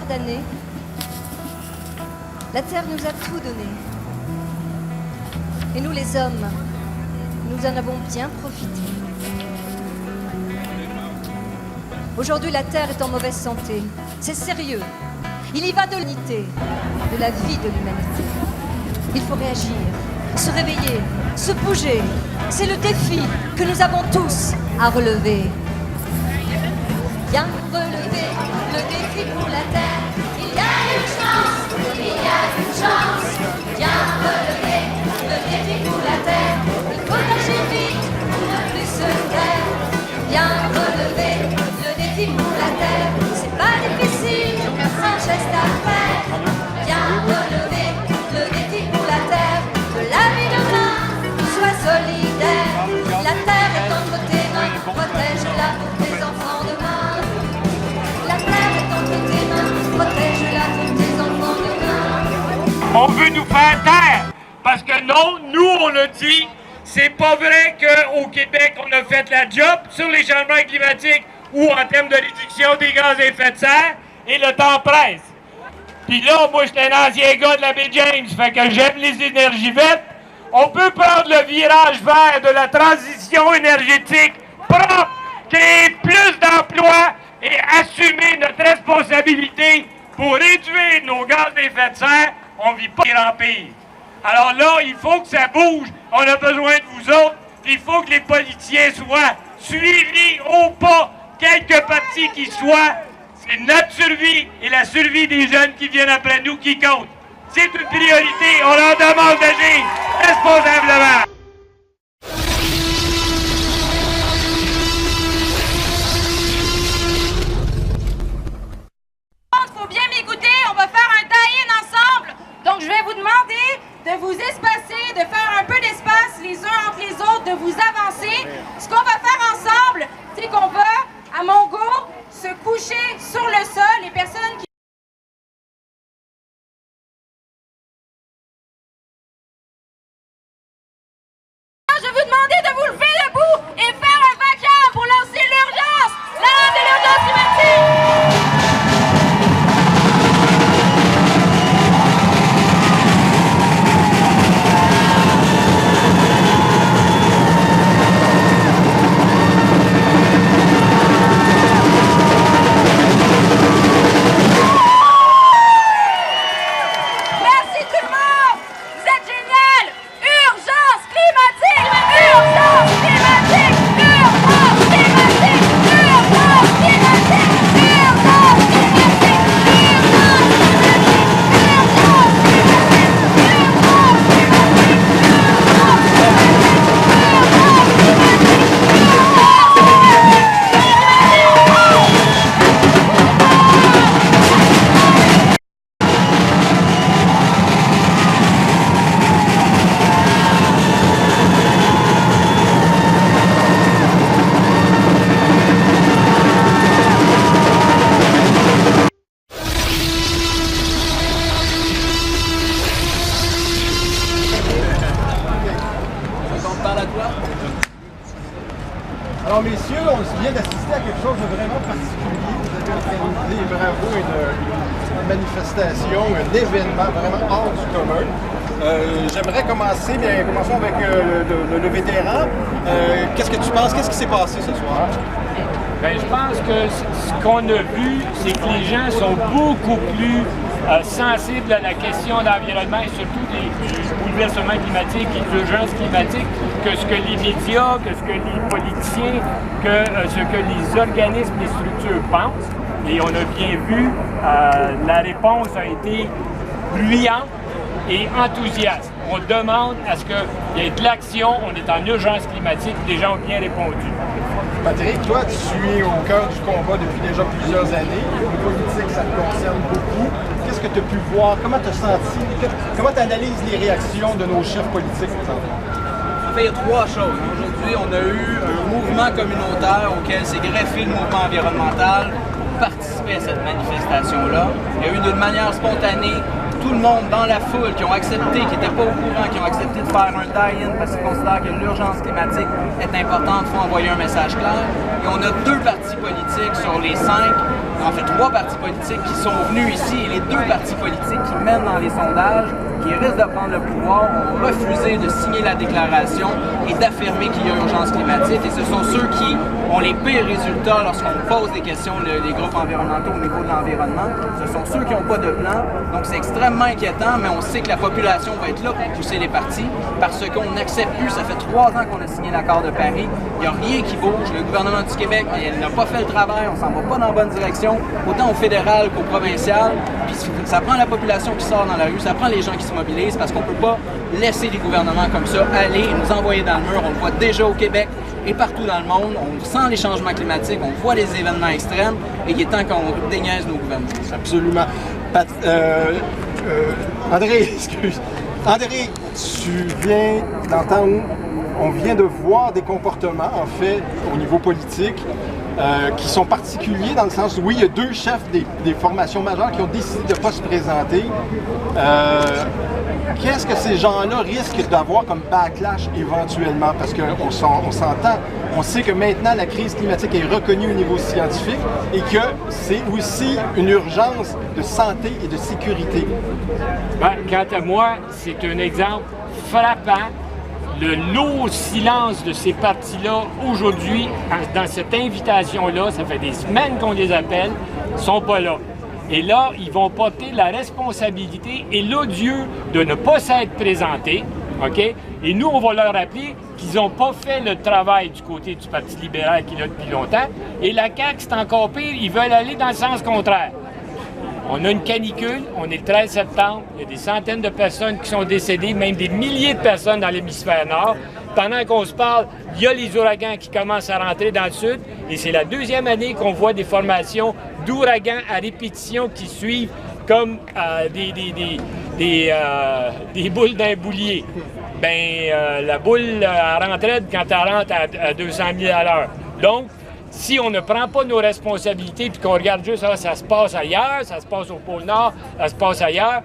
milliards d'années, la Terre nous a tout donné. Et nous, les hommes, nous en avons bien profité. Aujourd'hui, la Terre est en mauvaise santé. C'est sérieux. Il y va de l'unité, de la vie de l'humanité. Il faut réagir, se réveiller, se bouger. C'est le défi que nous avons tous à relever. Bien relever le défi pour la Terre. Il y a une chance, il y a une chance. Bien relever le défi pour la Terre. Il faut agir vite pour ne plus se taire. Bien relever le défi pour la Terre. C'est pas difficile, sans geste à faire. Bien relever le défi pour la Terre. Que la vie demain soit solidaire. La Terre est entre tes mains, protège-la pour tes enfants demain. La Terre est entre tes mains, protège-la pour tes enfants demain. On veut nous faire taire, parce que non, nous on a dit, c'est pas vrai qu'au Québec on a fait la job sur les changements climatiques ou en termes de réduction des gaz à effet de serre, et le temps presse. Puis là, moi j'étais un ancien gars de la baie James, fait que j'aime les énergies vertes. On peut prendre le virage vers de la transition énergétique propre, créer plus d'emplois et assumer notre responsabilité pour réduire nos gaz à effet de serre. On ne vit pas en pays. Alors là, il faut que ça bouge. On a besoin de vous autres. Il faut que les politiciens soient suivis au pas, quelque parti qu'ils soient. C'est notre survie et la survie des jeunes qui viennent après nous qui compte. C'est une priorité. On leur demande d'agir responsablement. Il faut bien m'écouter. On va faire un tie-in ensemble. Donc, je vais vous demander de vous espacer, de faire un peu d'espace les uns entre les autres, de vous avancer. Ce qu'on va faire ensemble, c'est qu'on va, à mon go, se coucher sur le sol. Les personnes qui... Je vais vous demander de vous lever debout et faire un vacarme pour lancer l'urgence, l'alarme de l'urgence climatique. Alors messieurs, on vient d'assister à quelque chose de vraiment particulier. Vous avez organisé, bravo, une manifestation, un événement vraiment hors du commun. J'aimerais commençons avec le vétéran. Qu'est-ce que tu penses? Qu'est-ce qui s'est passé ce soir? Bien, je pense que ce qu'on a vu, c'est que les gens sont beaucoup plus sensibles à la question de l'environnement et surtout du bouleversement climatique et de l'urgence climatique que ce que les médias, que ce que les politiciens, que ce que les organismes, les structures pensent. Et on a bien vu, la réponse a été bruyante et enthousiaste. On demande à ce qu'il y ait de l'action, on est en urgence climatique, les gens ont bien répondu. Patrick, toi, tu es au cœur du combat depuis déjà plusieurs années. Le politique, ça te concerne beaucoup. Qu'est-ce que tu as pu voir? Comment tu as senti? Comment tu analyses les réactions de nos chefs politiques? En fait, il y a trois choses. Aujourd'hui, on a eu un mouvement communautaire auquel s'est greffé le mouvement environnemental pour participer à cette manifestation-là. Il y a eu d'une manière spontanée tout le monde dans la foule qui ont accepté, qui n'étaient pas au courant, qui ont accepté de faire un tie-in parce qu'ils considèrent que l'urgence climatique est importante, il faut envoyer un message clair. Et on a 2 partis politiques sur les 5, en fait 3 partis politiques qui sont venus ici, et les 2 partis politiques qui mènent dans les sondages, qui risquent de prendre le pouvoir, ont refusé de signer la déclaration et d'affirmer qu'il y a urgence climatique. Et ce sont ceux qui ont les pires résultats lorsqu'on pose des questions, les groupes environnementaux au niveau de l'environnement. Ce sont ceux qui n'ont pas de plan. Donc c'est extrêmement inquiétant, mais on sait que la population va être là pour pousser les partis parce qu'on n'accepte plus. Ça fait 3 ans qu'on a signé l'accord de Paris. Il n'y a rien qui bouge. Le gouvernement du Québec, il n'a pas fait le travail. On ne s'en va pas dans la bonne direction, autant au fédéral qu'au provincial. Puis ça prend la population qui sort dans la rue, ça prend les gens qui se mobilisent parce qu'on ne peut pas laisser les gouvernements comme ça aller et nous envoyer dans le mur. On le voit déjà au Québec et partout dans le monde. On sent les changements climatiques, on voit les événements extrêmes et il est temps qu'on déniaise nos gouvernements. Absolument. André, excuse. André, tu viens d'entendre, on vient de voir des comportements, en fait, au niveau politique, qui sont particuliers dans le sens où, oui, il y a 2 chefs des formations majeures qui ont décidé de ne pas se présenter. Qu'est-ce que ces gens-là risquent d'avoir comme backlash éventuellement? Parce qu'on s'entend, on sait que maintenant la crise climatique est reconnue au niveau scientifique et que c'est aussi une urgence de santé et de sécurité. Ben, quant à moi, c'est un exemple frappant. Le lourd silence de ces partis-là, aujourd'hui, dans cette invitation-là, ça fait des semaines qu'on les appelle, ne sont pas là. Et là, ils vont porter la responsabilité et l'odieux de ne pas s'être présentés, OK? Et nous, on va leur rappeler qu'ils n'ont pas fait le travail du côté du Parti libéral qui est là depuis longtemps. Et la CAQ, c'est encore pire, ils veulent aller dans le sens contraire. On a une canicule, on est le 13 septembre, il y a des centaines de personnes qui sont décédées, même des milliers de personnes dans l'hémisphère nord. Pendant qu'on se parle, il y a les ouragans qui commencent à rentrer dans le sud et c'est la 2e année qu'on voit des formations d'ouragans à répétition qui suivent comme des boules d'un boulier. La boule elle rentrait quand elle rentre à 200 000 à l'heure. Donc, si on ne prend pas nos responsabilités et qu'on regarde juste ça se passe ailleurs, ça se passe au pôle Nord, ça se passe ailleurs,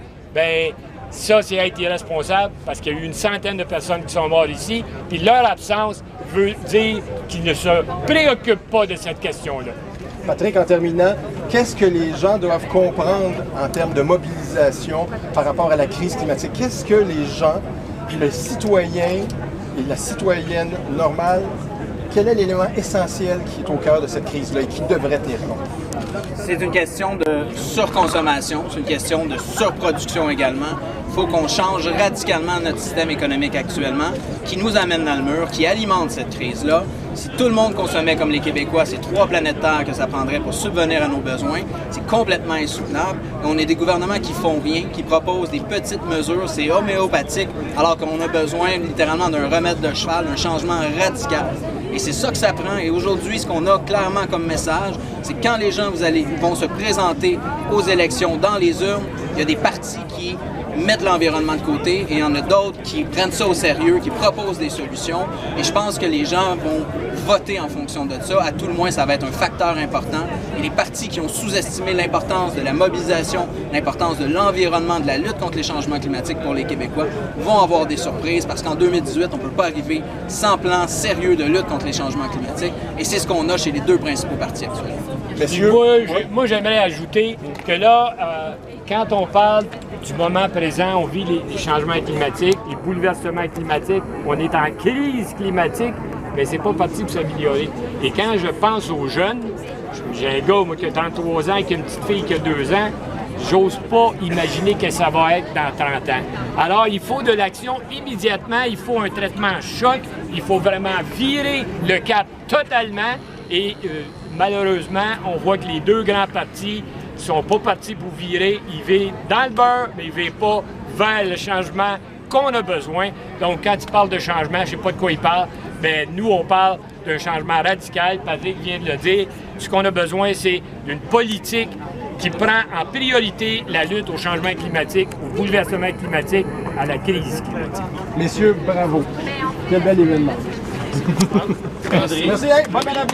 ça, c'est être irresponsable parce qu'il y a eu une centaine de personnes qui sont mortes ici, puis leur absence veut dire qu'ils ne se préoccupent pas de cette question-là. Patrick, en terminant, qu'est-ce que les gens doivent comprendre en termes de mobilisation par rapport à la crise climatique? Qu'est-ce que les gens, le citoyen et la citoyenne normale, quel est l'élément essentiel qui est au cœur de cette crise-là et qui devrait tenir compte? C'est une question de surconsommation, c'est une question de surproduction également. Il faut qu'on change radicalement notre système économique actuellement, qui nous amène dans le mur, qui alimente cette crise-là. Si tout le monde consommait comme les Québécois, c'est 3 planètes Terre que ça prendrait pour subvenir à nos besoins. C'est complètement insoutenable. On est des gouvernements qui font rien, qui proposent des petites mesures, c'est homéopathique, alors qu'on a besoin littéralement d'un remède de cheval, d'un changement radical. Et c'est ça que ça prend. Et aujourd'hui, ce qu'on a clairement comme message, c'est que quand les gens vont se présenter aux élections dans les urnes, il y a des partis qui mettent l'environnement de côté et il y en a d'autres qui prennent ça au sérieux, qui proposent des solutions. Et je pense que les gens vont voter en fonction de ça. À tout le moins, ça va être un facteur important. Et les partis qui ont sous-estimé l'importance de la mobilisation, l'importance de l'environnement, de la lutte contre les changements climatiques pour les Québécois, vont avoir des surprises parce qu'en 2018, on ne peut pas arriver sans plan sérieux de lutte contre les changements climatiques. Et c'est ce qu'on a chez les 2 principaux partis actuels. Messieurs, moi, j'aimerais ajouter que là, quand on parle du moment présent, on vit les changements climatiques, les bouleversements climatiques, on est en crise climatique, mais c'est pas parti pour s'améliorer. Et quand je pense aux jeunes, j'ai un gars moi, qui a 33 ans, qui a une petite fille qui a 2 ans, j'ose pas imaginer que ça va être dans 30 ans. Alors, il faut de l'action immédiatement, il faut un traitement choc, il faut vraiment virer le cap totalement et malheureusement, on voit que les 2 grands partis ne sont pas partis pour virer, ils virent dans le beurre, mais ils ne virent pas vers le changement qu'on a besoin. Donc, quand ils parlent de changement, je ne sais pas de quoi ils parlent, mais nous, on parle d'un changement radical. Patrick vient de le dire. Ce qu'on a besoin, c'est d'une politique qui prend en priorité la lutte au changement climatique, au bouleversement climatique, à la crise climatique. Messieurs, bravo. Quel bel événement. Merci, bon, madame.